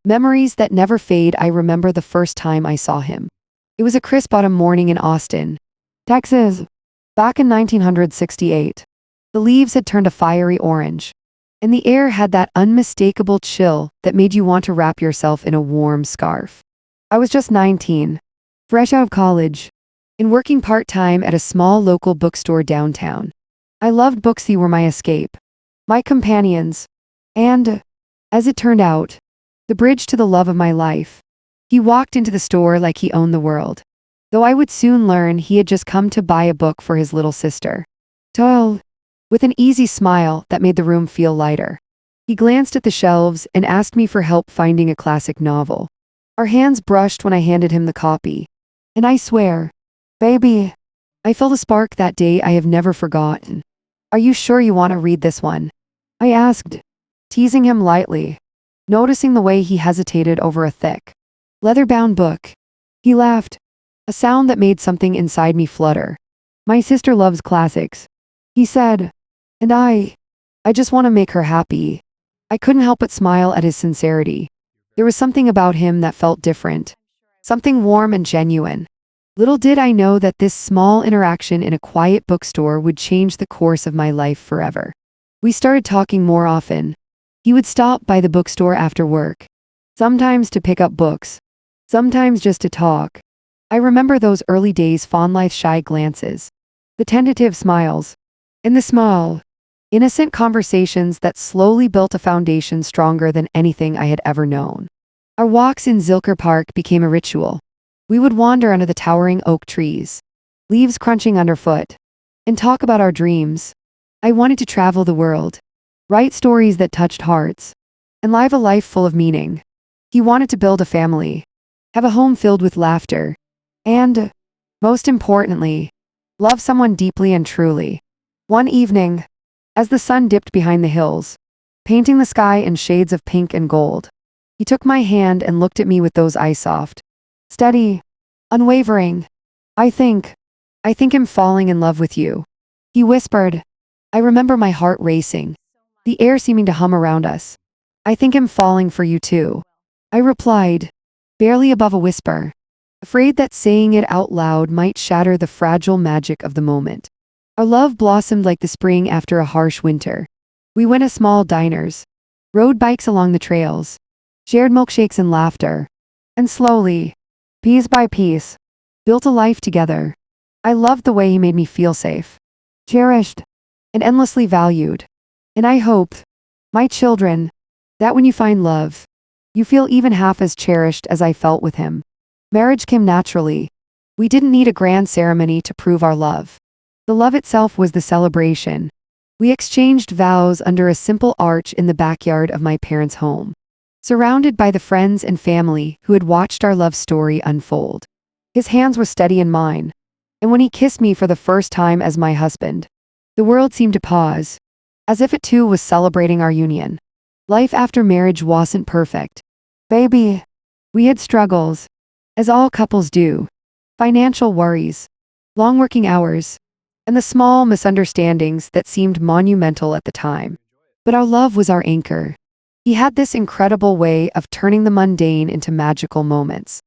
Memories that never fade. I remember the first time I saw him. It was a crisp autumn morning in Austin, Texas, back in 1968. The leaves had turned a fiery orange, and the air had that unmistakable chill that made you want to wrap yourself in a warm scarf. I was just 19, fresh out of college, and working part-time at a small local bookstore downtown. I loved books. They were my escape, my companions, and, as it turned out, the bridge to the love of my life. He walked into the store like he owned the world, though I would soon learn he had just come to buy a book for his little sister. Tall, with an easy smile that made the room feel lighter. He glanced at the shelves and asked me for help finding a classic novel. Our hands brushed when I handed him the copy. And I swear, baby, I felt a spark that day I have never forgotten. Are you sure you want to read this one? I asked, teasing him lightly, noticing the way he hesitated over a thick, leather-bound book. He laughed, a sound that made something inside me flutter. My sister loves classics, he said, and I just want to make her happy. I couldn't help but smile at his sincerity. There was something about him that felt different, something warm and genuine. Little did I know that this small interaction in a quiet bookstore would change the course of my life forever. We started talking more often. He would stop by the bookstore after work, sometimes to pick up books, sometimes just to talk. I remember those early days fondly, shy glances, the tentative smiles, and the small, innocent conversations that slowly built a foundation stronger than anything I had ever known. Our walks in Zilker Park became a ritual. We would wander under the towering oak trees, leaves crunching underfoot, and talk about our dreams. I wanted to travel the world, write stories that touched hearts, and live a life full of meaning. He wanted to build a family, have a home filled with laughter, and, most importantly, love someone deeply and truly. One evening, as the sun dipped behind the hills, painting the sky in shades of pink and gold, he took my hand and looked at me with those eyes soft, steady, unwavering. I think I'm falling in love with you, he whispered. I remember my heart racing, the air seeming to hum around us. I think I'm falling for you too, I replied, barely above a whisper, afraid that saying it out loud might shatter the fragile magic of the moment. Our love blossomed like the spring after a harsh winter. We went to small diners, rode bikes along the trails, shared milkshakes and laughter, and slowly, piece by piece, built a life together. I loved the way he made me feel safe, cherished, and endlessly valued. And I hope, my children, that when you find love, you feel even half as cherished as I felt with him. Marriage came naturally. We didn't need a grand ceremony to prove our love. The love itself was the celebration. We exchanged vows under a simple arch in the backyard of my parents' home, surrounded by the friends and family who had watched our love story unfold. His hands were steady in mine, and when he kissed me for the first time as my husband, the world seemed to pause, as if it too was celebrating our union. Life after marriage wasn't perfect, baby. We had struggles, as all couples do, financial worries, long working hours, and the small misunderstandings that seemed monumental at the time. But our love was our anchor. He had this incredible way of turning the mundane into magical moments.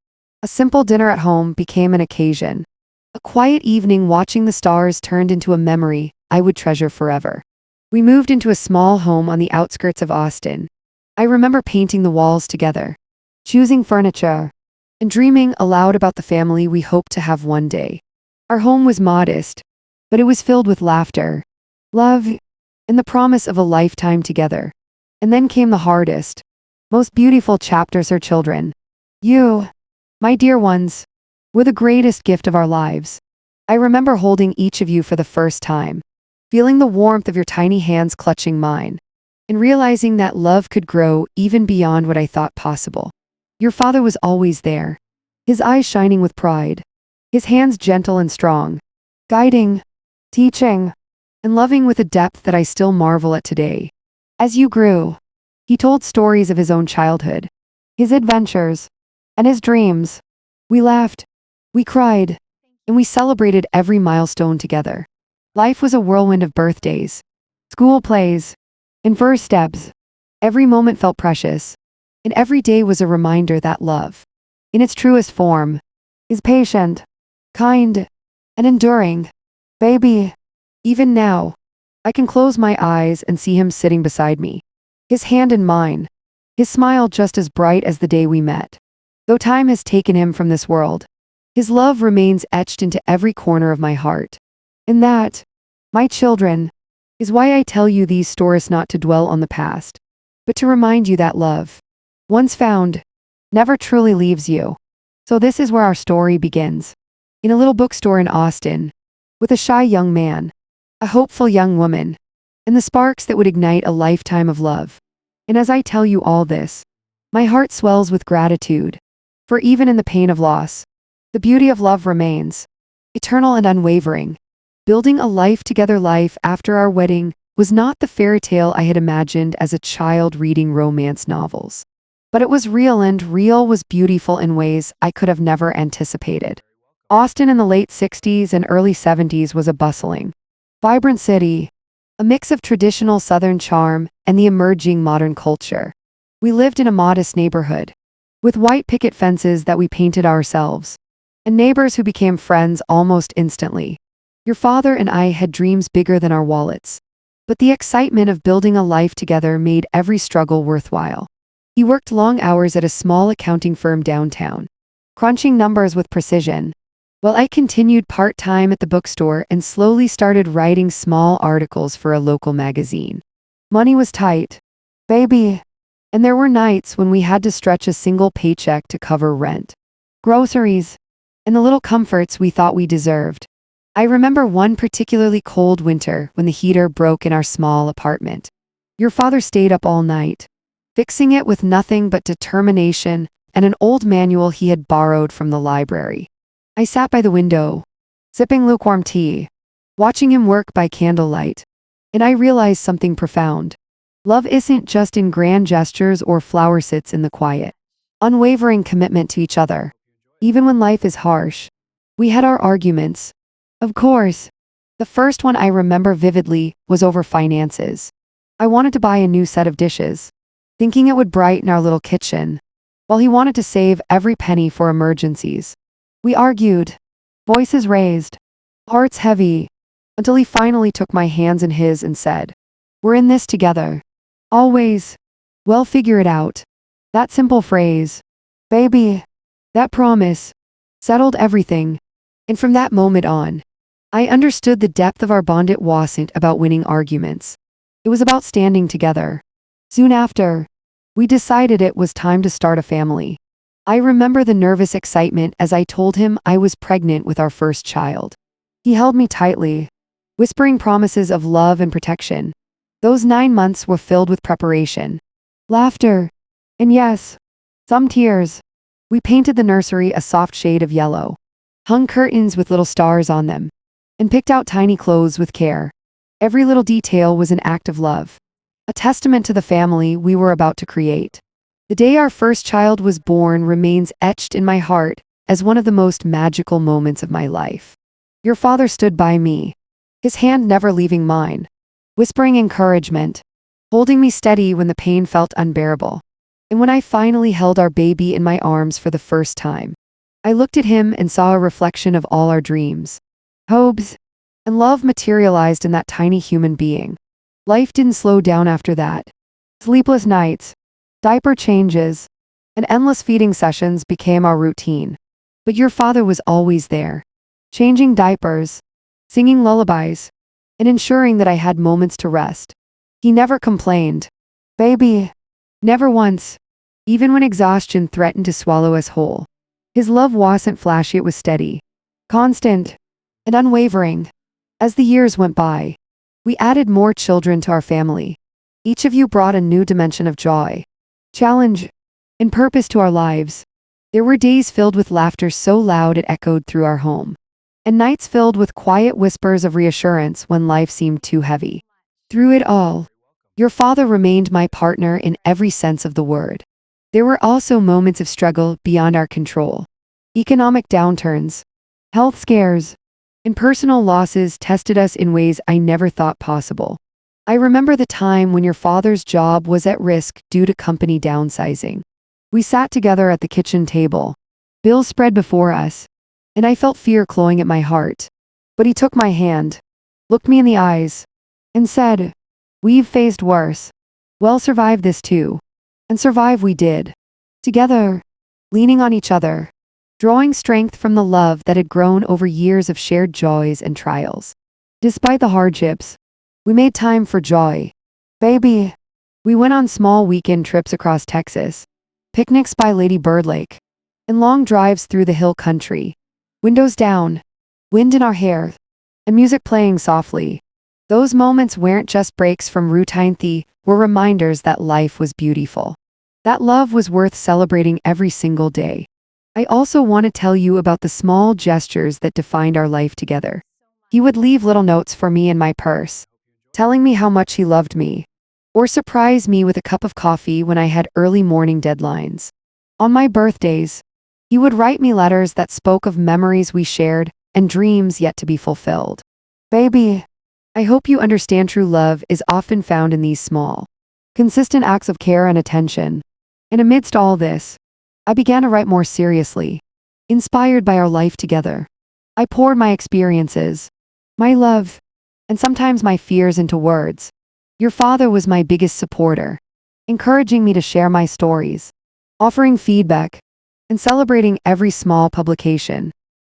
A simple dinner at home became an occasion. A quiet evening watching the stars turned into a memory I would treasure forever. We moved into a small home on the outskirts of Austin. I remember painting the walls together, choosing furniture, and dreaming aloud about the family we hoped to have one day. Our home was modest, but it was filled with laughter, love, and the promise of a lifetime together. And then came the hardest, most beautiful chapters. Our children. You, my dear ones, were the greatest gift of our lives. I remember holding each of you for the first time, feeling the warmth of your tiny hands clutching mine, and realizing that love could grow even beyond what I thought possible. Your father was always there, his eyes shining with pride, his hands gentle and strong, guiding, teaching, and loving with a depth that I still marvel at today. As you grew, he told stories of his own childhood, his adventures, and his dreams. We laughed, we cried, and we celebrated every milestone together. Life was a whirlwind of birthdays, school plays, and first steps. Every moment felt precious, and every day was a reminder that love, in its truest form, is patient, kind, and enduring. Baby, even now, I can close my eyes and see him sitting beside me, his hand in mine, his smile just as bright as the day we met. Though time has taken him from this world, his love remains etched into every corner of my heart. And that, my children, is why I tell you these stories, not to dwell on the past, but to remind you that love, once found, never truly leaves you. So this is where our story begins. In a little bookstore in Austin, with a shy young man, a hopeful young woman, and the sparks that would ignite a lifetime of love. And as I tell you all this, my heart swells with gratitude, for even in the pain of loss, the beauty of love remains, eternal and unwavering. Building a life together life after our wedding was not the fairy tale I had imagined as a child reading romance novels. But it was real, and real was beautiful in ways I could have never anticipated. Austin in the late 60s and early 70s was a bustling, vibrant city, a mix of traditional Southern charm and the emerging modern culture. We lived in a modest neighborhood, with white picket fences that we painted ourselves, and neighbors who became friends almost instantly. Your father and I had dreams bigger than our wallets, but the excitement of building a life together made every struggle worthwhile. He worked long hours at a small accounting firm downtown, crunching numbers with precision, while I continued part-time at the bookstore and slowly started writing small articles for a local magazine. Money was tight, baby, and there were nights when we had to stretch a single paycheck to cover rent, groceries, and the little comforts we thought we deserved. I remember one particularly cold winter when the heater broke in our small apartment. Your father stayed up all night, fixing it with nothing but determination and an old manual he had borrowed from the library. I sat by the window, sipping lukewarm tea, watching him work by candlelight, and I realized something profound. Love isn't just in grand gestures or flower sits in the quiet. Unwavering commitment to each other. Even when life is harsh, we had our arguments. Of course, the first one I remember vividly was over finances. I wanted to buy a new set of dishes, thinking it would brighten our little kitchen, while he wanted to save every penny for emergencies. We argued, voices raised, hearts heavy, until he finally took my hands in his and said, "We're in this together. Always. We'll figure it out." That simple phrase, baby, that promise, settled everything. And from that moment on, I understood the depth of our bond. It wasn't about winning arguments. It was about standing together. Soon after, we decided it was time to start a family. I remember the nervous excitement as I told him I was pregnant with our first child. He held me tightly, whispering promises of love and protection. Those 9 months were filled with preparation, laughter, and yes, some tears. We painted the nursery a soft shade of yellow, hung curtains with little stars on them, and picked out tiny clothes with care. Every little detail was an act of love, a testament to the family we were about to create. The day our first child was born remains etched in my heart as one of the most magical moments of my life. Your father stood by me, his hand never leaving mine, whispering encouragement, holding me steady when the pain felt unbearable. And when I finally held our baby in my arms for the first time, I looked at him and saw a reflection of all our dreams, hopes, and love materialized in that tiny human being. Life didn't slow down after that. Sleepless nights, diaper changes, and endless feeding sessions became our routine. But your father was always there, changing diapers, singing lullabies, and ensuring that I had moments to rest. He never complained, baby, never once, even when exhaustion threatened to swallow us whole. His love wasn't flashy, it was steady, constant, and unwavering. As the years went by, we added more children to our family. Each of you brought a new dimension of joy, challenge, and purpose to our lives. There were days filled with laughter so loud it echoed through our home, and nights filled with quiet whispers of reassurance when life seemed too heavy. Through it all, your father remained my partner in every sense of the word. There were also moments of struggle beyond our control. Economic downturns, health scares, and personal losses tested us in ways I never thought possible. I remember the time when your father's job was at risk due to company downsizing. We sat together at the kitchen table. Bills spread before us, and I felt fear clawing at my heart. But he took my hand, looked me in the eyes, and said, "We've faced worse. We'll survive this too." And survive we did. Together, leaning on each other, drawing strength from the love that had grown over years of shared joys and trials. Despite the hardships, we made time for joy. Baby, we went on small weekend trips across Texas, picnics by Lady Bird Lake, and long drives through the hill country. Windows down, wind in our hair, and music playing softly. Those moments weren't just breaks from routine, they were reminders that life was beautiful. That love was worth celebrating every single day. I also want to tell you about the small gestures that defined our life together. He would leave little notes for me in my purse, telling me how much he loved me, or surprise me with a cup of coffee when I had early morning deadlines. On my birthdays, he would write me letters that spoke of memories we shared and dreams yet to be fulfilled. Baby, I hope you understand true love is often found in these small, consistent acts of care and attention. And amidst all this, I began to write more seriously, inspired by our life together. I poured my experiences, my love, and sometimes my fears into words. Your father was my biggest supporter, encouraging me to share my stories, offering feedback, and celebrating every small publication.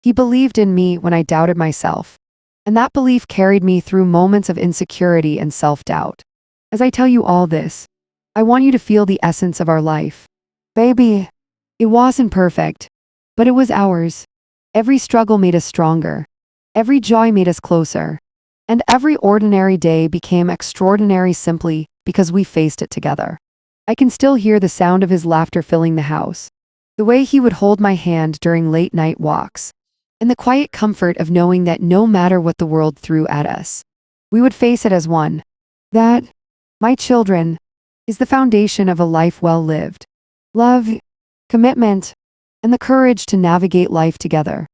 He believed in me when I doubted myself, and that belief carried me through moments of insecurity and self-doubt. As I tell you all this, I want you to feel the essence of our life. Baby, it wasn't perfect, but it was ours. Every struggle made us stronger. Every joy made us closer. And every ordinary day became extraordinary simply because we faced it together. I can still hear the sound of his laughter filling the house, the way he would hold my hand during late night walks, and the quiet comfort of knowing that no matter what the world threw at us, we would face it as one. That, my children, is the foundation of a life well lived. Love, commitment, and the courage to navigate life together,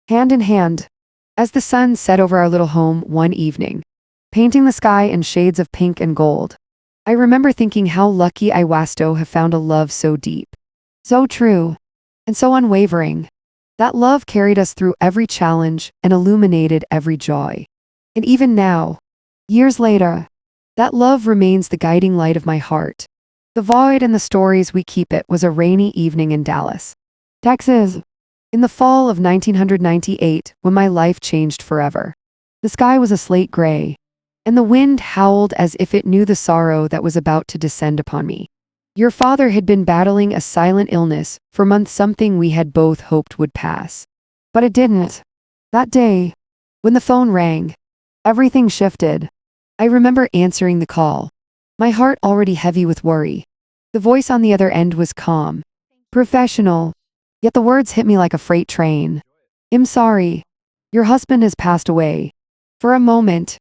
hand in hand. As the sun set over our little home one evening, painting the sky in shades of pink and gold, I remember thinking how lucky I was to have found a love so deep, so true, and so unwavering. That love carried us through every challenge and illuminated every joy. And even now, years later, that love remains the guiding light of my heart. The void and the stories we keep. It was a rainy evening in Dallas, Texas, in the fall of 1998, when my life changed forever. The sky was a slate gray, and the wind howled as if it knew the sorrow that was about to descend upon me. Your father had been battling a silent illness for months, something we had both hoped would pass. But it didn't. That day, when the phone rang, everything shifted. I remember answering the call, my heart already heavy with worry. The voice on the other end was calm, professional, yet the words hit me like a freight train. "I'm sorry. Your husband has passed away." For a moment,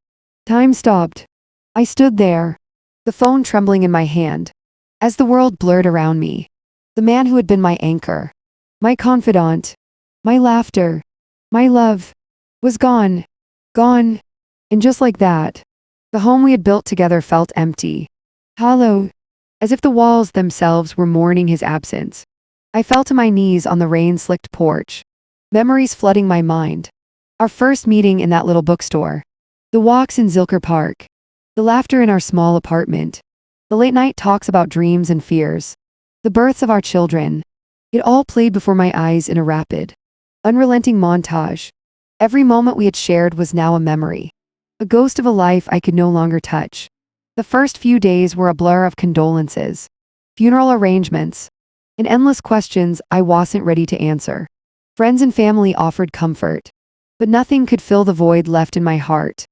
time stopped. I stood there, the phone trembling in my hand, as the world blurred around me. The man who had been my anchor, my confidant, my laughter, my love, was gone. Gone. And just like that, the home we had built together felt empty, hollow, as if the walls themselves were mourning his absence. I fell to my knees on the rain-slicked porch, memories flooding my mind. Our first meeting in that little bookstore, the walks in Zilker Park, the laughter in our small apartment, the late-night talks about dreams and fears, the births of our children. It all played before my eyes in a rapid, unrelenting montage. Every moment we had shared was now a memory, a ghost of a life I could no longer touch. The first few days were a blur of condolences, funeral arrangements, and endless questions I wasn't ready to answer. Friends and family offered comfort, but nothing could fill the void left in my heart.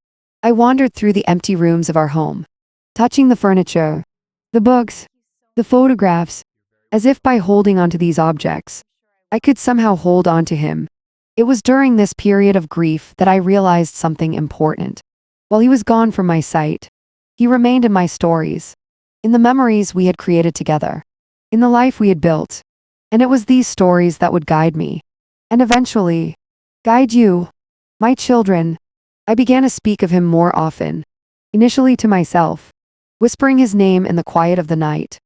I wandered through the empty rooms of our home, touching the furniture, the books, the photographs, as if by holding onto these objects, I could somehow hold on to him. It was during this period of grief that I realized something important. While he was gone from my sight, he remained in my stories, in the memories we had created together, in the life we had built. And it was these stories that would guide me, and eventually, guide you, my children. I began to speak of him more often, initially to myself, whispering his name in the quiet of the night,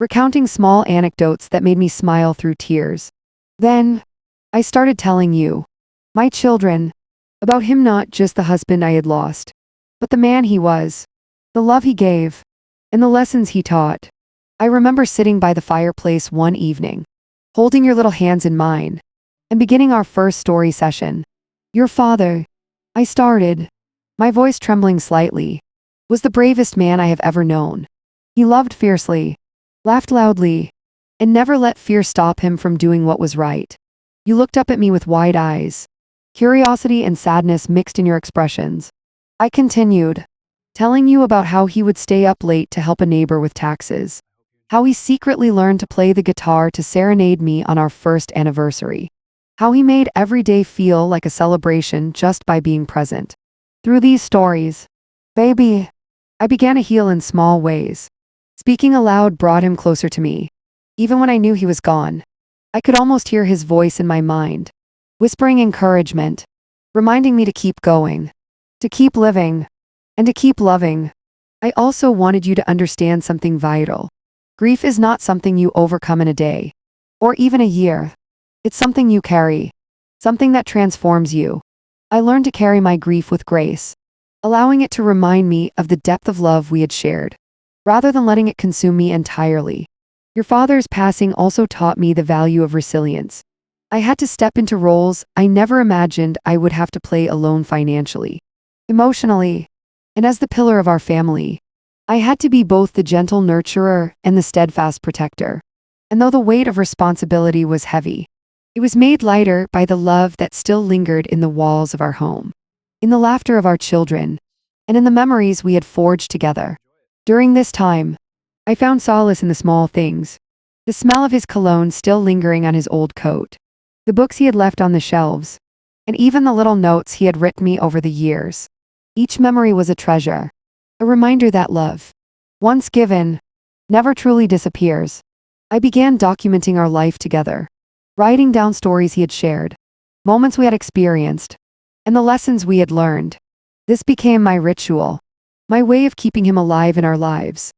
recounting small anecdotes that made me smile through tears. Then, I started telling you, my children, about him, not just the husband I had lost, but the man he was, the love he gave, and the lessons he taught. I remember sitting by the fireplace one evening, holding your little hands in mine, and beginning our first story session. Your father, I started, my voice trembling slightly, was the bravest man I have ever known. He loved fiercely, laughed loudly, and never let fear stop him from doing what was right. You looked up at me with wide eyes, curiosity and sadness mixed in your expressions. I continued, telling you about how he would stay up late to help a neighbor with taxes, how he secretly learned to play the guitar to serenade me on our first anniversary, how he made every day feel like a celebration just by being present. Through these stories, baby, I began to heal in small ways. Speaking aloud brought him closer to me. Even when I knew he was gone, I could almost hear his voice in my mind, whispering encouragement, reminding me to keep going, to keep living, and to keep loving. I also wanted you to understand something vital. Grief is not something you overcome in a day, or even a year. It's something you carry, something that transforms you. I learned to carry my grief with grace, allowing it to remind me of the depth of love we had shared, rather than letting it consume me entirely. Your father's passing also taught me the value of resilience. I had to step into roles I never imagined I would have to play alone financially, emotionally, and as the pillar of our family. I had to be both the gentle nurturer and the steadfast protector. And though the weight of responsibility was heavy, it was made lighter by the love that still lingered in the walls of our home, in the laughter of our children, and in the memories we had forged together. During this time, I found solace in the small things, the smell of his cologne still lingering on his old coat, the books he had left on the shelves, and even the little notes he had written me over the years. Each memory was a treasure, a reminder that love, once given, never truly disappears. I began documenting our life together, writing down stories he had shared, moments we had experienced, and the lessons we had learned. This became my ritual, my way of keeping him alive in our lives.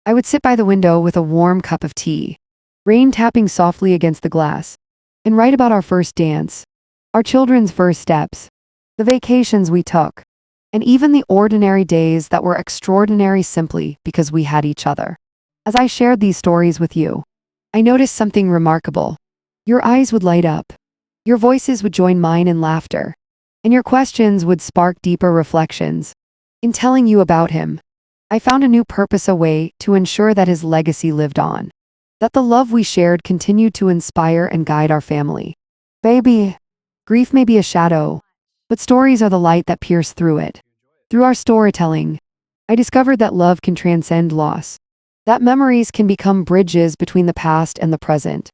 I would sit by the window with a warm cup of tea, rain tapping softly against the glass, and write about our first dance, our children's first steps, the vacations we took, and even the ordinary days that were extraordinary simply because we had each other. As I shared these stories with you, I noticed something remarkable. Your eyes would light up, your voices would join mine in laughter, and your questions would spark deeper reflections. In telling you about him, I found a new purpose, a way to ensure that his legacy lived on, that the love we shared continued to inspire and guide our family. Baby, grief may be a shadow, but stories are the light that pierce through it. Through our storytelling, I discovered that love can transcend loss, that memories can become bridges between the past and the present,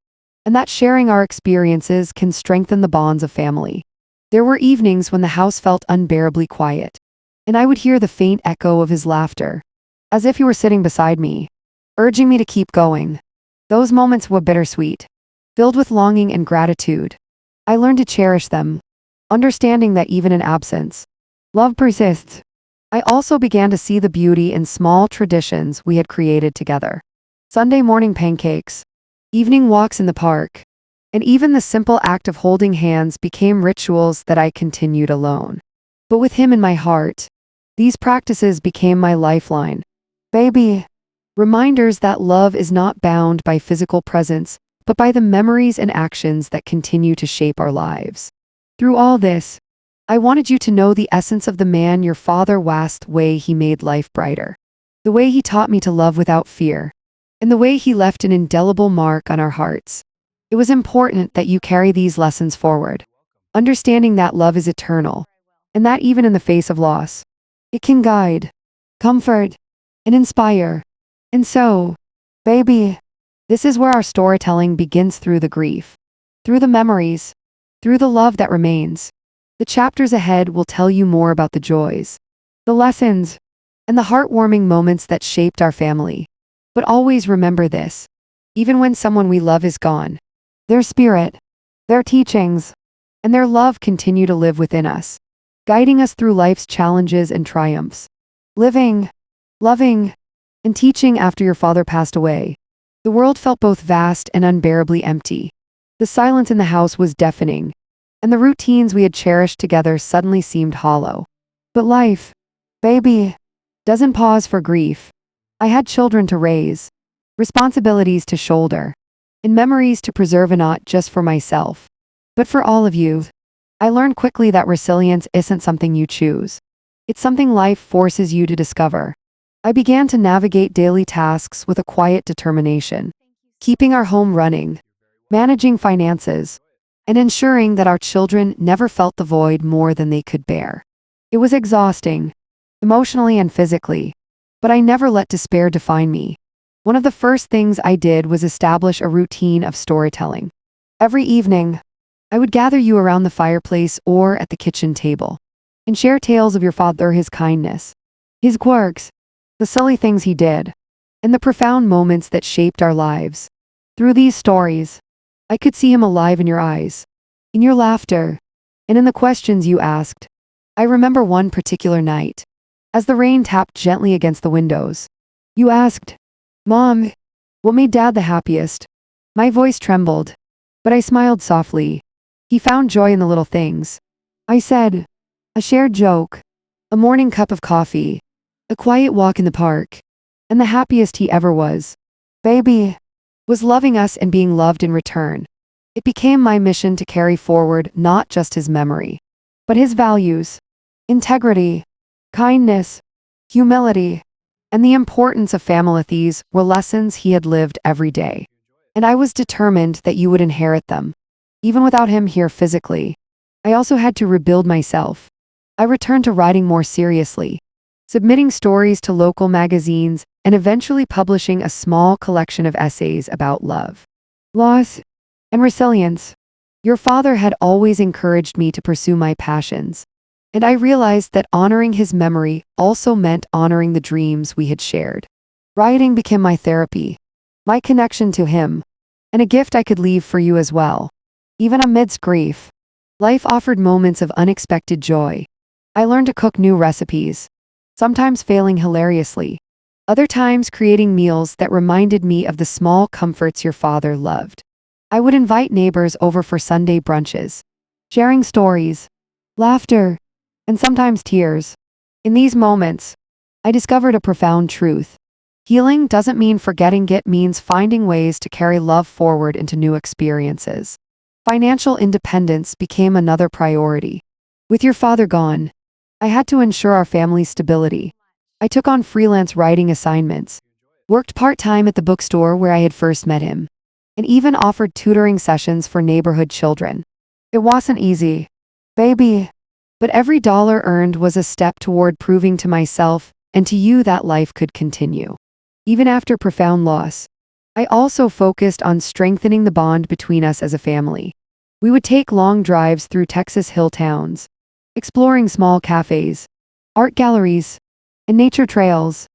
and that sharing our experiences can strengthen the bonds of family. There were evenings when the house felt unbearably quiet, and I would hear the faint echo of his laughter, as if he were sitting beside me, urging me to keep going. Those moments were bittersweet, filled with longing and gratitude. I learned to cherish them, understanding that even in absence, love persists. I also began to see the beauty in small traditions we had created together. Sunday morning pancakes, evening walks in the park, and even the simple act of holding hands became rituals that I continued alone. But with him in my heart, these practices became my lifeline. Baby, reminders that love is not bound by physical presence, but by the memories and actions that continue to shape our lives. Through all this, I wanted you to know the essence of the man your father was, the way he made life brighter, the way he taught me to love without fear, and the way he left an indelible mark on our hearts. It was important that you carry these lessons forward, understanding that love is eternal, and that even in the face of loss, it can guide, comfort, and inspire. And so, baby, this is where our storytelling begins, through the grief, through the memories, through the love that remains. The chapters ahead will tell you more about the joys, the lessons, and the heartwarming moments that shaped our family. But always remember this: even when someone we love is gone, their spirit, their teachings, and their love continue to live within us, guiding us through life's challenges and triumphs. Living, loving, and teaching after your father passed away, The world felt both vast and unbearably empty. The silence in the house was deafening, and the routines we had cherished together suddenly seemed hollow. But life, baby, doesn't pause for grief. I had children to raise, responsibilities to shoulder, and memories to preserve, and not just for myself, but for all of you. I learned quickly that resilience isn't something you choose. It's something life forces you to discover. I began to navigate daily tasks with a quiet determination, keeping our home running, managing finances, and ensuring that our children never felt the void more than they could bear. It was exhausting, emotionally and physically, but I never let despair define me. One of the first things I did was establish a routine of storytelling. Every evening, I would gather you around the fireplace or at the kitchen table and share tales of your father, his kindness, his quirks, the silly things he did, and the profound moments that shaped our lives. Through these stories, I could see him alive in your eyes, in your laughter, and in the questions you asked. I remember one particular night, as the rain tapped gently against the windows. You asked, "Mom, what made Dad the happiest?" My voice trembled, but I smiled softly. He found joy in the little things. I said, a shared joke, a morning cup of coffee, a quiet walk in the park, and the happiest he ever was, baby, was loving us and being loved in return. It became my mission to carry forward not just his memory, but his values, integrity, kindness, humility, and the importance of family. These were lessons he had lived every day, and I was determined that you would inherit them. Even without him here physically, I also had to rebuild myself. I returned to writing more seriously, submitting stories to local magazines, and eventually publishing a small collection of essays about love, loss, and resilience. Your father had always encouraged me to pursue my passions, and I realized that honoring his memory also meant honoring the dreams we had shared. Writing became my therapy, my connection to him, and a gift I could leave for you as well. Even amidst grief, life offered moments of unexpected joy. I learned to cook new recipes, sometimes failing hilariously, other times creating meals that reminded me of the small comforts your father loved. I would invite neighbors over for Sunday brunches, sharing stories, laughter, and sometimes tears. In these moments, I discovered a profound truth. Healing doesn't mean forgetting, it means finding ways to carry love forward into new experiences. Financial independence became another priority. With your father gone, I had to ensure our family's stability. I took on freelance writing assignments, worked part-time at the bookstore where I had first met him, and even offered tutoring sessions for neighborhood children. It wasn't easy, baby, but every dollar earned was a step toward proving to myself and to you that life could continue. Even after profound loss, I also focused on strengthening the bond between us as a family. We would take long drives through Texas hill towns, exploring small cafes, art galleries, and nature trails.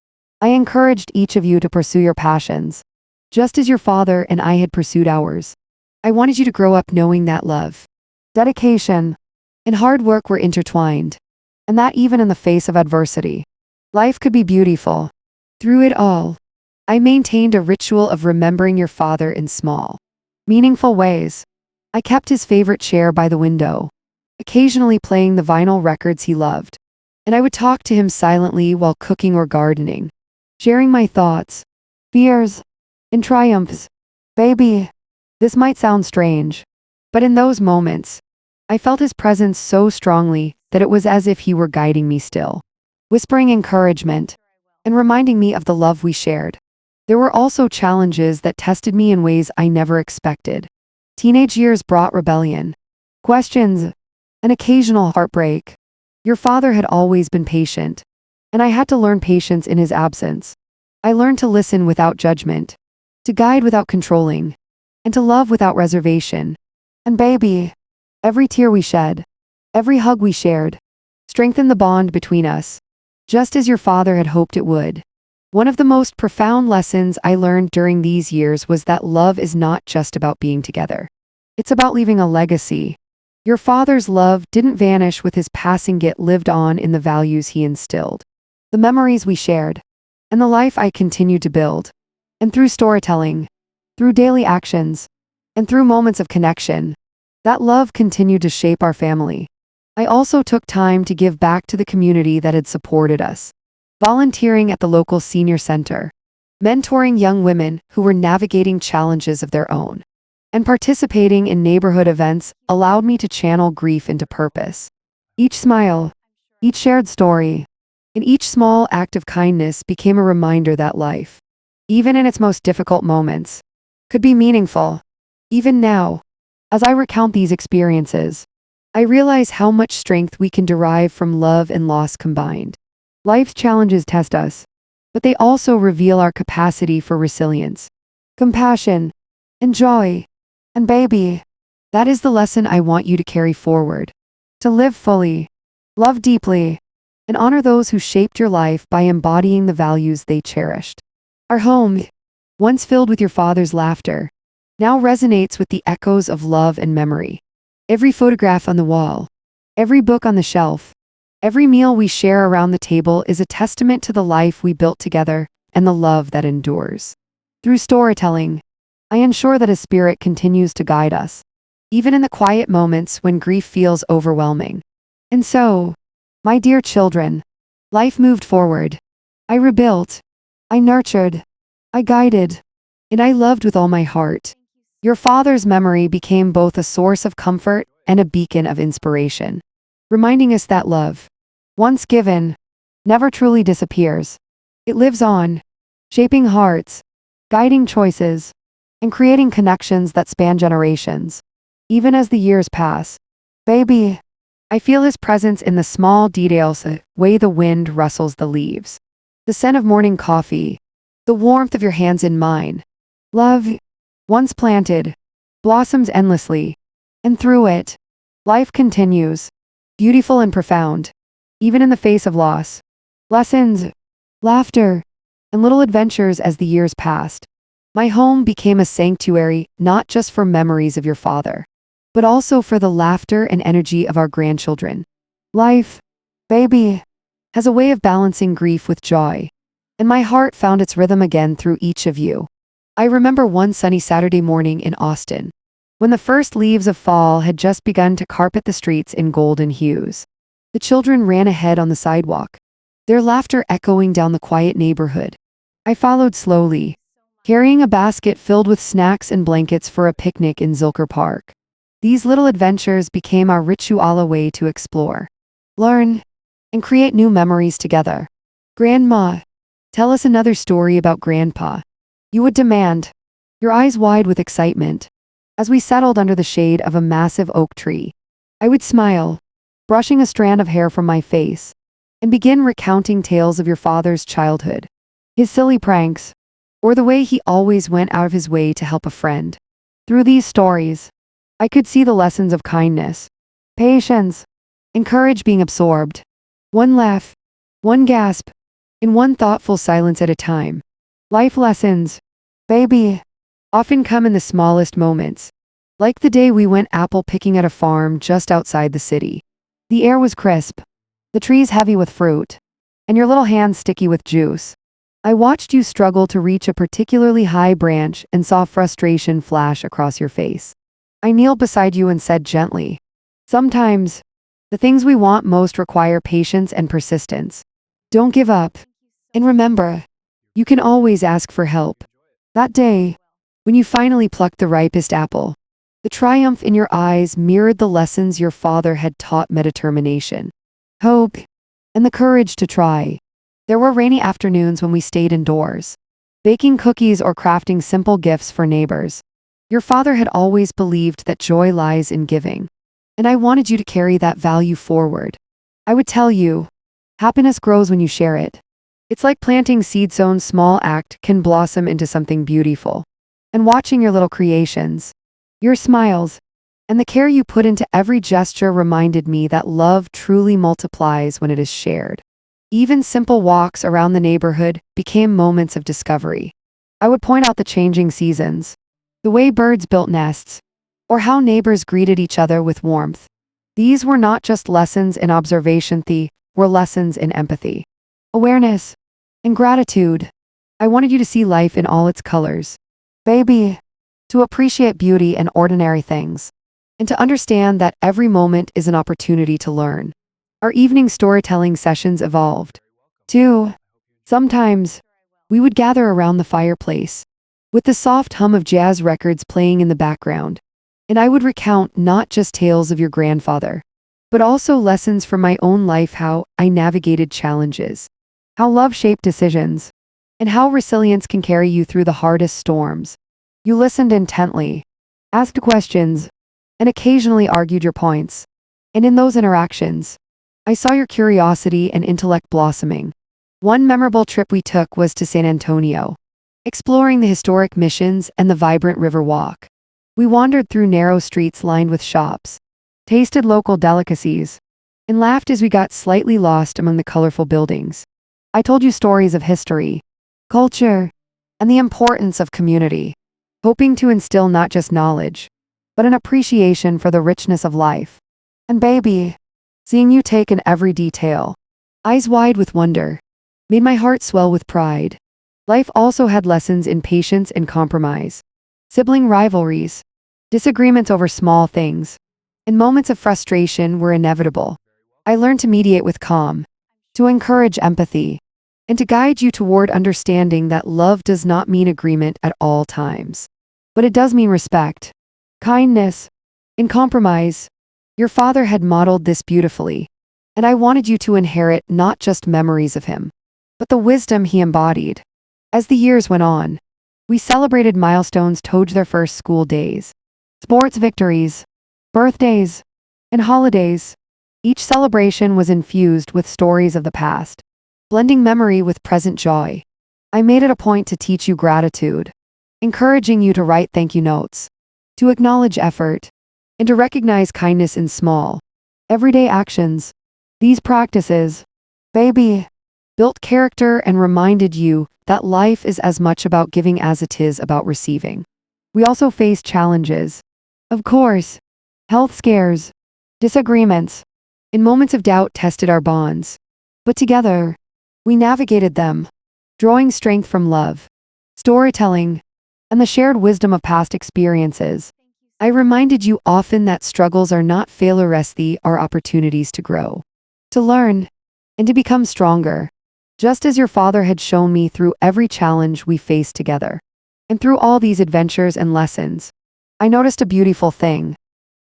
I encouraged each of you to pursue your passions, just as your father and I had pursued ours. I wanted you to grow up knowing that love, dedication, and hard work were intertwined, and that even in the face of adversity, life could be beautiful. Through it all, I maintained a ritual of remembering your father in small, meaningful ways. I kept his favorite chair by the window, occasionally playing the vinyl records he loved, and I would talk to him silently while cooking or gardening, sharing my thoughts, fears, and triumphs. Baby, this might sound strange, but in those moments, I felt his presence so strongly that it was as if he were guiding me still, whispering encouragement, and reminding me of the love we shared. There were also challenges that tested me in ways I never expected. Teenage years brought rebellion, questions, and occasional heartbreak. Your father had always been patient, and I had to learn patience in his absence. I learned to listen without judgment, to guide without controlling, and to love without reservation. And baby, every tear we shed, every hug we shared, strengthened the bond between us, just as your father had hoped it would. One of the most profound lessons I learned during these years was that love is not just about being together. It's about leaving a legacy. Your father's love didn't vanish with his passing, it lived on in the values he instilled, the memories we shared, and the life I continued to build. And through storytelling, through daily actions, and through moments of connection. That love continued to shape our family. I also took time to give back to the community that had supported us, volunteering at the local senior center, mentoring young women who were navigating challenges of their own, and participating in neighborhood events allowed me to channel grief into purpose. Each smile, each shared story, and each small act of kindness became a reminder that life, even in its most difficult moments, could be meaningful. Even now, as I recount these experiences, I realize how much strength we can derive from love and loss combined. Life's challenges test us, but they also reveal our capacity for resilience, compassion, and joy. And baby, that is the lesson I want you to carry forward. To live fully, love deeply, and honor those who shaped your life by embodying the values they cherished. Our home, once filled with your father's laughter, now resonates with the echoes of love and memory. Every photograph on the wall, every book on the shelf, every meal we share around the table is a testament to the life we built together and the love that endures. Through storytelling, I ensure that a spirit continues to guide us, even in the quiet moments when grief feels overwhelming. And so, my dear children, life moved forward. I rebuilt, I nurtured, I guided, and I loved with all my heart. Your father's memory became both a source of comfort and a beacon of inspiration, reminding us that love, once given, never truly disappears. It lives on, shaping hearts, guiding choices, and creating connections that span generations. Even as the years pass, baby, I feel his presence in the small details, the way the wind rustles the leaves, the scent of morning coffee, the warmth of your hands in mine. Love, once planted, blossoms endlessly, and through it, life continues, beautiful and profound, even in the face of loss. Lessons, laughter, and little adventures as the years passed. My home became a sanctuary not just for memories of your father, but also for the laughter and energy of our grandchildren. Life, baby, has a way of balancing grief with joy, and my heart found its rhythm again through each of you. I remember one sunny Saturday morning in Austin, when the first leaves of fall had just begun to carpet the streets in golden hues. The children ran ahead on the sidewalk, their laughter echoing down the quiet neighborhood. I followed slowly, carrying a basket filled with snacks and blankets for a picnic in Zilker Park. These little adventures became our ritual way to explore, learn, and create new memories together. Grandma, tell us another story about Grandpa, you would demand, your eyes wide with excitement. As we settled under the shade of a massive oak tree, I would smile, brushing a strand of hair from my face, and begin recounting tales of your father's childhood, his silly pranks, or the way he always went out of his way to help a friend. Through these stories, I could see the lessons of kindness, patience, and courage being absorbed, one laugh, one gasp, in one thoughtful silence at a time. Life lessons, baby, often come in the smallest moments, like the day we went apple picking at a farm just outside the city. The air was crisp, the trees heavy with fruit, and your little hands sticky with juice. I watched you struggle to reach a particularly high branch and saw frustration flash across your face. I kneeled beside you and said gently, sometimes, the things we want most require patience and persistence. Don't give up. And remember, you can always ask for help. That day, when you finally plucked the ripest apple, the triumph in your eyes mirrored the lessons your father had taught me: determination, hope, and the courage to try. There were rainy afternoons when we stayed indoors, baking cookies or crafting simple gifts for neighbors. Your father had always believed that joy lies in giving, and I wanted you to carry that value forward. I would tell you, happiness grows when you share it. It's like planting seed, so a small act can blossom into something beautiful. And watching your little creations, your smiles, and the care you put into every gesture reminded me that love truly multiplies when it is shared. Even simple walks around the neighborhood became moments of discovery. I would point out the changing seasons, the way birds built nests, or how neighbors greeted each other with warmth. These were not just lessons in observation, they were lessons in empathy, awareness, and gratitude. I wanted you to see life in all its colors. Baby, to appreciate beauty in ordinary things, and to understand that every moment is an opportunity to learn. Our evening storytelling sessions evolved. 2. Sometimes, we would gather around the fireplace, with the soft hum of jazz records playing in the background, and I would recount not just tales of your grandfather, but also lessons from my own life, how I navigated challenges, how love shaped decisions, and how resilience can carry you through the hardest storms. You listened intently, asked questions, and occasionally argued your points. And in those interactions, I saw your curiosity and intellect blossoming. One memorable trip we took was to San Antonio, exploring the historic missions and the vibrant river walk. We wandered through narrow streets lined with shops, tasted local delicacies, and laughed as we got slightly lost among the colorful buildings. I told you stories of history, culture, and the importance of community, hoping to instill not just knowledge, but an appreciation for the richness of life. And baby, seeing you take in every detail, eyes wide with wonder, made my heart swell with pride. Life also had lessons in patience and compromise, sibling rivalries, disagreements over small things, and moments of frustration were inevitable. I learned to mediate with calm, to encourage empathy, and to guide you toward understanding that love does not mean agreement at all times, but it does mean respect, kindness, and compromise. Your father had modeled this beautifully, and I wanted you to inherit not just memories of him, but the wisdom he embodied. As the years went on, we celebrated milestones toward their first school days, sports victories, birthdays, and holidays. Each celebration was infused with stories of the past, blending memory with present joy. I made it a point to teach you gratitude, encouraging you to write thank you notes, to acknowledge effort, and to recognize kindness in small, everyday actions. These practices, baby, built character and reminded you that life is as much about giving as it is about receiving. We also faced challenges. Of course, health scares, disagreements, and moments of doubt tested our bonds. But together, we navigated them, drawing strength from love, storytelling, and the shared wisdom of past experiences. I reminded you often that struggles are not failures, they are opportunities to grow, to learn, and to become stronger, just as your father had shown me through every challenge we faced together. And through all these adventures and lessons, I noticed a beautiful thing.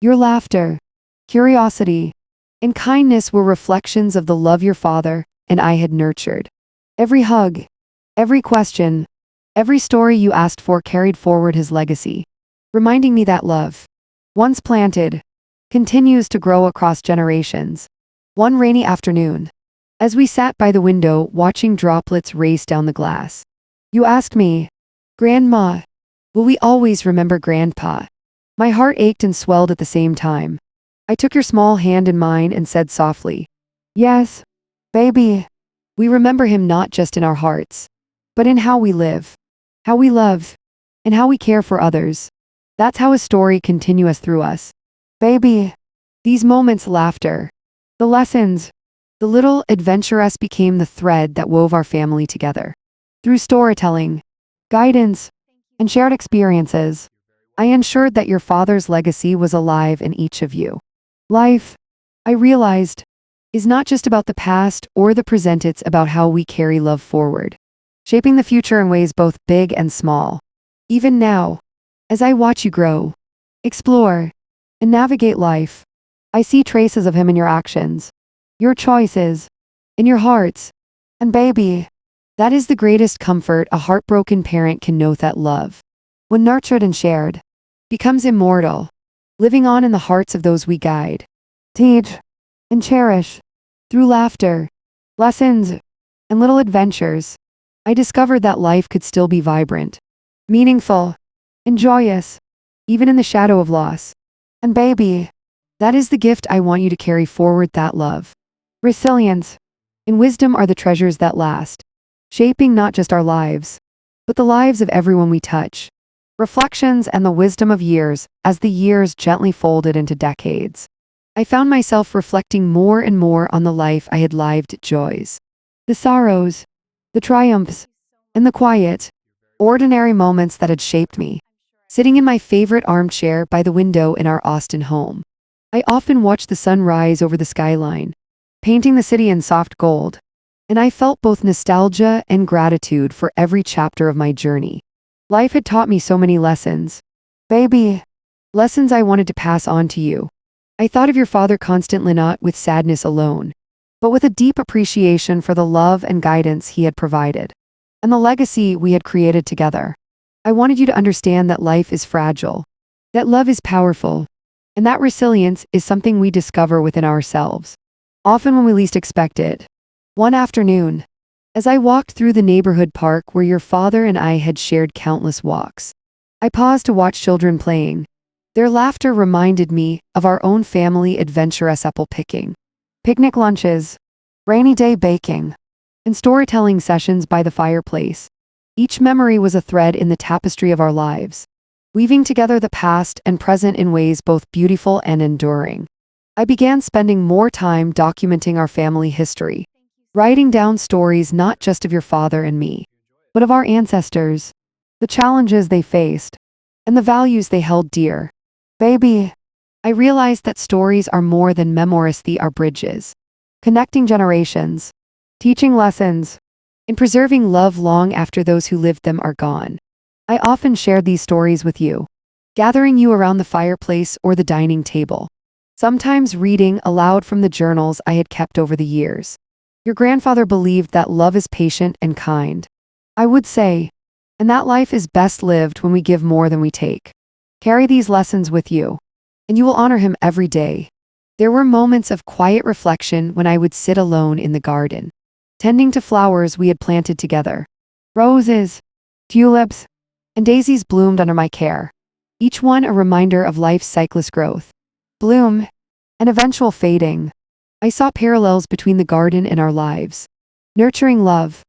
Your laughter, curiosity, and kindness were reflections of the love your father and I had nurtured. Every hug, every question, every story you asked for carried forward his legacy, reminding me that love, once planted, continues to grow across generations. One rainy afternoon, as we sat by the window watching droplets race down the glass, you asked me, "Grandma, will we always remember Grandpa?" My heart ached and swelled at the same time. I took your small hand in mine and said softly, "Yes, baby, we remember him not just in our hearts, but in how we live, how we love, and how we care for others." That's how his story continues through us. Baby, these moments, laughter, the lessons, the little adventures became the thread that wove our family together. Through storytelling, guidance, and shared experiences, I ensured that your father's legacy was alive in each of you. Life, I realized, is not just about the past or the present, it's about how we carry love forward, shaping the future in ways both big and small. Even now, as I watch you grow, explore, and navigate life, I see traces of him in your actions, your choices, in your hearts. And baby, that is the greatest comfort a heartbroken parent can know, that love, when nurtured and shared, becomes immortal, living on in the hearts of those we guide, teach, and cherish. Through laughter, lessons, and little adventures, I discovered that life could still be vibrant, meaningful, and joyous, even in the shadow of loss. And baby, that is the gift I want you to carry forward, that love, resilience, and wisdom are the treasures that last, shaping not just our lives, but the lives of everyone we touch. Reflections and the wisdom of years, as the years gently folded into decades, I found myself reflecting more and more on the life I had lived, joys, the sorrows, the triumphs, and the quiet, ordinary moments that had shaped me. sitting in my favorite armchair by the window in our Austin home. I often watched the sun rise over the skyline, painting the city in soft gold, and I felt both nostalgia and gratitude for every chapter of my journey. Life had taught me so many lessons. Baby, lessons I wanted to pass on to you. I thought of your father constantly, not with sadness alone, but with a deep appreciation for the love and guidance he had provided, and the legacy we had created together. I wanted you to understand that life is fragile, that love is powerful, and that resilience is something we discover within ourselves, often when we least expect it. One afternoon, as I walked through the neighborhood park where your father and I had shared countless walks, I paused to watch children playing. Their laughter reminded me of our own family adventurous apple picking, picnic lunches, rainy day baking, and storytelling sessions by the fireplace. Each memory was a thread in the tapestry of our lives, weaving together the past and present in ways both beautiful and enduring. I began spending more time documenting our family history, writing down stories not just of your father and me, but of our ancestors, the challenges they faced, and the values they held dear. Baby, I realized that stories are more than memoirs, they are bridges, connecting generations, teaching lessons, and preserving love long after those who lived them are gone. I often shared these stories with you, gathering you around the fireplace or the dining table, sometimes reading aloud from the journals I had kept over the years. Your grandfather believed that love is patient and kind, I would say, and that life is best lived when we give more than we take. Carry these lessons with you, and you will honor him every day. There were moments of quiet reflection when I would sit alone in the garden, tending to flowers we had planted together. Roses, tulips, and daisies bloomed under my care, each one a reminder of life's cyclist growth, bloom, and eventual fading. I saw parallels between the garden and our lives, nurturing love,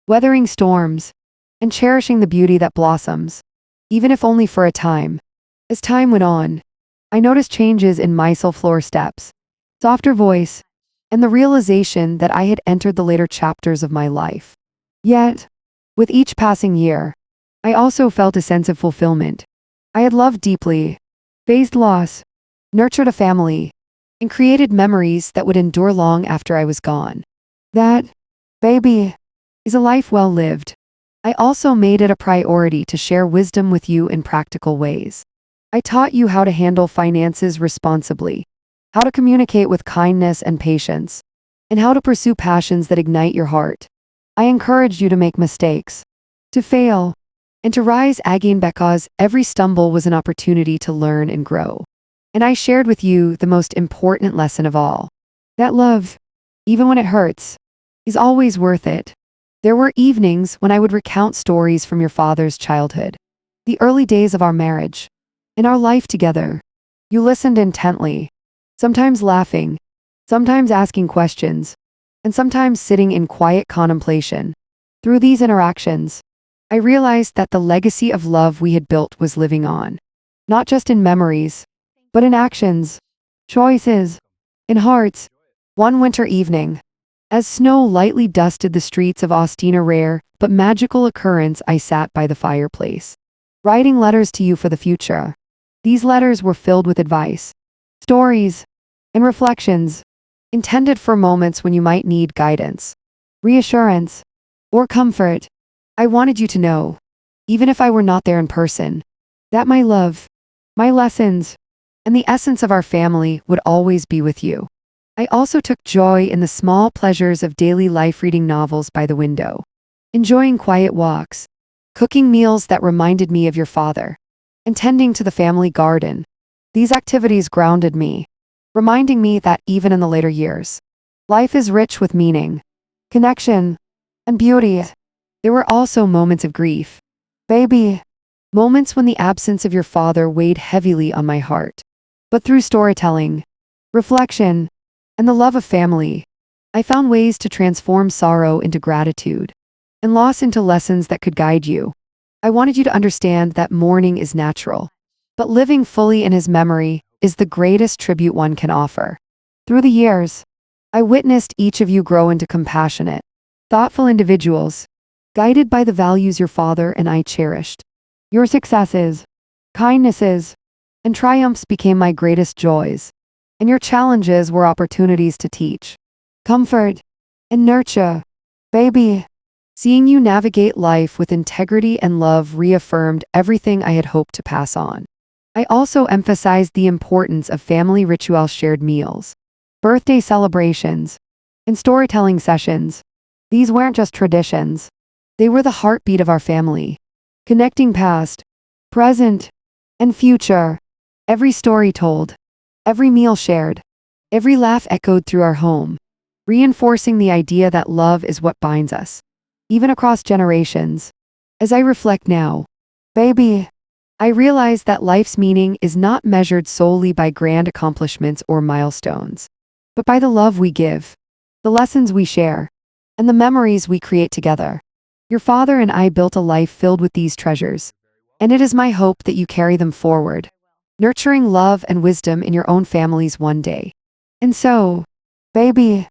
weathering storms, and cherishing the beauty that blossoms, even if only for a time. As time went on, I noticed changes in my floor steps, softer voice, and the realization that I had entered the later chapters of my life. Yet, with each passing year, I also felt a sense of fulfillment. I had loved deeply, faced loss, nurtured a family, and created memories that would endure long after I was gone. That, baby, is a life well lived. I also made it a priority to share wisdom with you in practical ways. I taught you how to handle finances responsibly, how to communicate with kindness and patience, and how to pursue passions that ignite your heart. I encouraged you to make mistakes, to fail, and to rise again because every stumble was an opportunity to learn and grow. And I shared with you the most important lesson of all, that love, even when it hurts, is always worth it. There were evenings when I would recount stories from your father's childhood, the early days of our marriage, and our life together. You listened intently, sometimes laughing, sometimes asking questions, and sometimes sitting in quiet contemplation. Through these interactions, I realized that the legacy of love we had built was living on, not just in memories, but in actions, choices, in hearts. One winter evening, as snow lightly dusted the streets of Austin, a rare but magical occurrence, I sat by the fireplace, writing letters to you for the future. These letters were filled with advice, stories, and reflections, intended for moments when you might need guidance, reassurance, or comfort. I wanted you to know, even if I were not there in person, that my love, my lessons, and the essence of our family would always be with you. I also took joy in the small pleasures of daily life, reading novels by the window, enjoying quiet walks, cooking meals that reminded me of your father, and tending to the family garden. These activities grounded me, reminding me that even in the later years, life is rich with meaning, connection, and beauty. There were also moments of grief, baby, moments when the absence of your father weighed heavily on my heart. But through storytelling, reflection, and the love of family, I found ways to transform sorrow into gratitude, and loss into lessons that could guide you. I wanted you to understand that mourning is natural, but living fully in his memory is the greatest tribute one can offer. Through the years, I witnessed each of you grow into compassionate, thoughtful individuals, guided by the values your father and I cherished. Your successes, Kindnesses and triumphs became my greatest joys, and your challenges were opportunities to teach, comfort, and nurture. Baby, seeing you navigate life with integrity and love reaffirmed everything I had hoped to pass on. I also emphasized the importance of family ritual shared meals, birthday celebrations, and storytelling sessions. These weren't just traditions. They were the heartbeat of our family, connecting past, present, and future. Every story told, every meal shared, every laugh echoed through our home, reinforcing the idea that love is what binds us, even across generations. As I reflect now, baby, I realize that life's meaning is not measured solely by grand accomplishments or milestones, but by the love we give, the lessons we share, and the memories we create together. Your father and I built a life filled with these treasures, and it is my hope that you carry them forward, nurturing love and wisdom in your own families one day. And so, baby,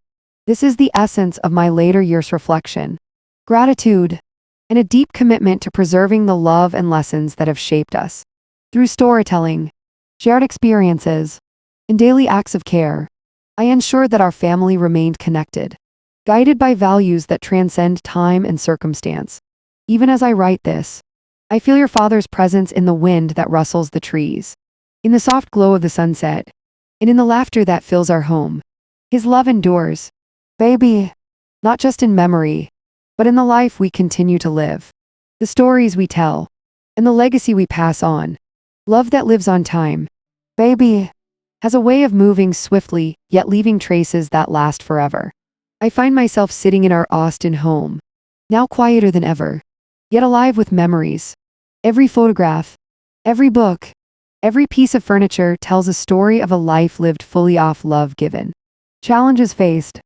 this is the essence of my later years' reflection, gratitude, and a deep commitment to preserving the love and lessons that have shaped us. Through storytelling, shared experiences, and daily acts of care, I ensured that our family remained connected, guided by values that transcend time and circumstance. Even as I write this, I feel your father's presence in the wind that rustles the trees, in the soft glow of the sunset, and in the laughter that fills our home. His love endures, baby, not just in memory, but in the life we continue to live, the stories we tell, and the legacy we pass on. Love that lives on time, baby, has a way of moving swiftly, yet leaving traces that last forever. I find myself sitting in our Austin home, now quieter than ever, yet alive with memories. Every photograph, every book, every piece of furniture tells a story of a life lived fully off love given, challenges faced,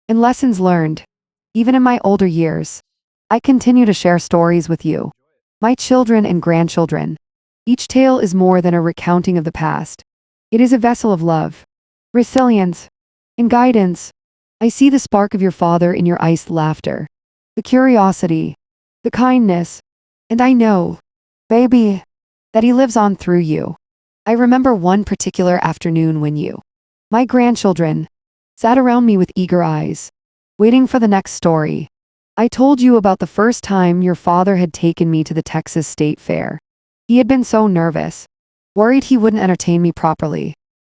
and lessons learned. Even in my older years, I continue to share stories with you, my children and grandchildren. Each tale is more than a recounting of the past. It is a vessel of love, resilience, and guidance. I see the spark of your father in your iced laughter, the curiosity, the kindness, and I know, baby, that he lives on through you. I remember one particular afternoon when you, my grandchildren, sat around me with eager eyes, waiting for the next story. I told you about the first time your father had taken me to the Texas State Fair. He had been so nervous, worried he wouldn't entertain me properly.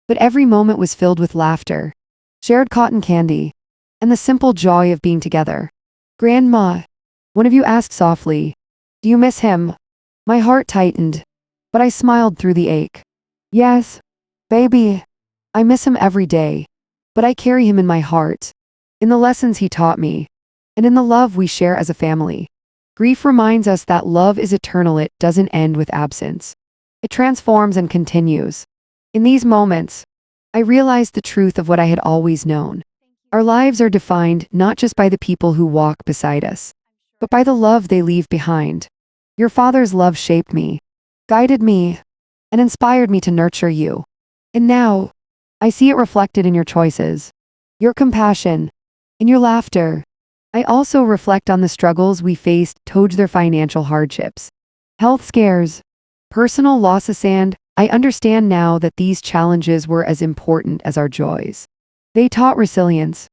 But every moment was filled with laughter, shared cotton candy, and the simple joy of being together. Grandma, one of you asked softly, "Do you miss him?" My heart tightened, but I smiled through the ache. Yes, baby, I miss him every day, but I carry him in my heart, in the lessons he taught me, and in the love we share as a family. Grief reminds us that love is eternal. It doesn't end with absence. It transforms and continues. In these moments, I realized the truth of what I had always known. Our lives are defined not just by the people who walk beside us, but by the love they leave behind. Your father's love shaped me, guided me, and inspired me to nurture you. And now, I see it reflected in your choices, your compassion, and your laughter. I also reflect on the struggles we faced towards their financial hardships, health scares, personal losses, and I understand now that these challenges were as important as our joys. They taught resilience,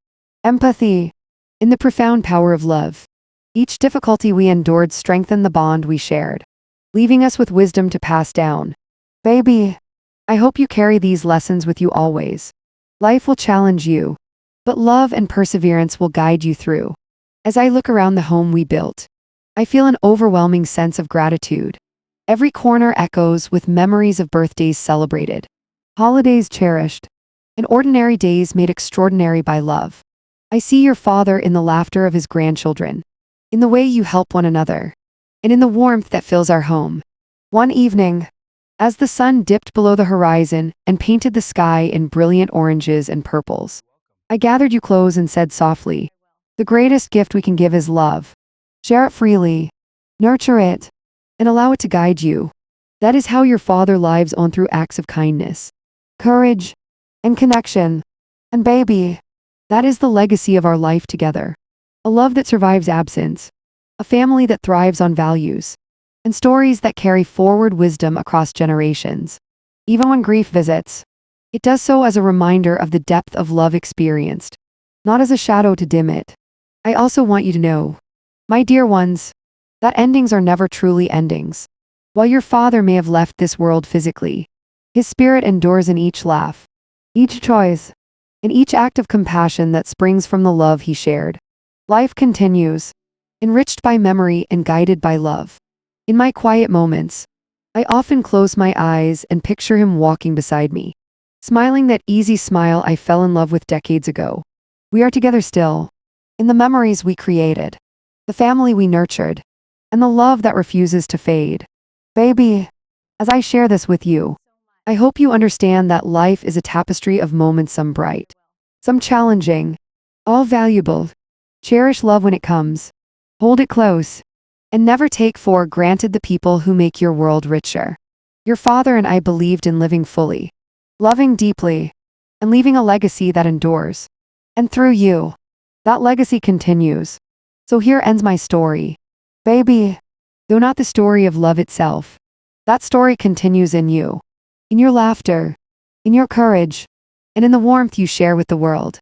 empathy, and the profound power of love. Each difficulty we endured strengthened the bond we shared, leaving us with wisdom to pass down. Baby, I hope you carry these lessons with you always. Life will challenge you, but love and perseverance will guide you through. As I look around the home we built, I feel an overwhelming sense of gratitude. Every corner echoes with memories of birthdays celebrated, holidays cherished, and ordinary days made extraordinary by love. I see your father in the laughter of his grandchildren, in the way you help one another, and in the warmth that fills our home. One evening, as the sun dipped below the horizon and painted the sky in brilliant oranges and purples, I gathered you close and said softly, "The greatest gift we can give is love. Share it freely, nurture it, and allow it to guide you." That is how your father lives on through acts of kindness, courage, and connection. And baby, that is the legacy of our life together. A love that survives absence, a family that thrives on values, and stories that carry forward wisdom across generations. Even when grief visits, it does so as a reminder of the depth of love experienced, not as a shadow to dim it. I also want you to know, my dear ones, that endings are never truly endings. While your father may have left this world physically, his spirit endures in each laugh, each choice, and each act of compassion that springs from the love he shared. Life continues, enriched by memory and guided by love. In my quiet moments, I often close my eyes and picture him walking beside me, smiling that easy smile I fell in love with decades ago. We are together still, in the memories we created, the family we nurtured, and the love that refuses to fade. Baby, as I share this with you, I hope you understand that life is a tapestry of moments, some bright, some challenging, all valuable. Cherish love when it comes, hold it close, and never take for granted the people who make your world richer. Your father and I believed in living fully, loving deeply, and leaving a legacy that endures. And through you, that legacy continues. So here ends my story. Baby, though not the story of love itself, that story continues in you, in your laughter, in your courage, and in the warmth you share with the world.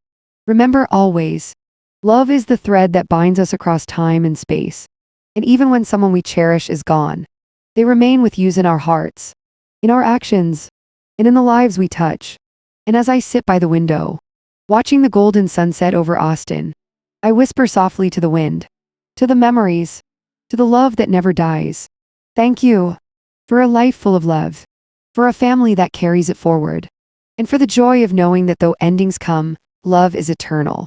Remember always, love is the thread that binds us across time and space. And even when someone we cherish is gone, they remain with you in our hearts, in our actions, and in the lives we touch. And as I sit by the window, watching the golden sunset over Austin, I whisper softly to the wind, to the memories, to the love that never dies. Thank you for a life full of love, for a family that carries it forward, and for the joy of knowing that though endings come, love is eternal.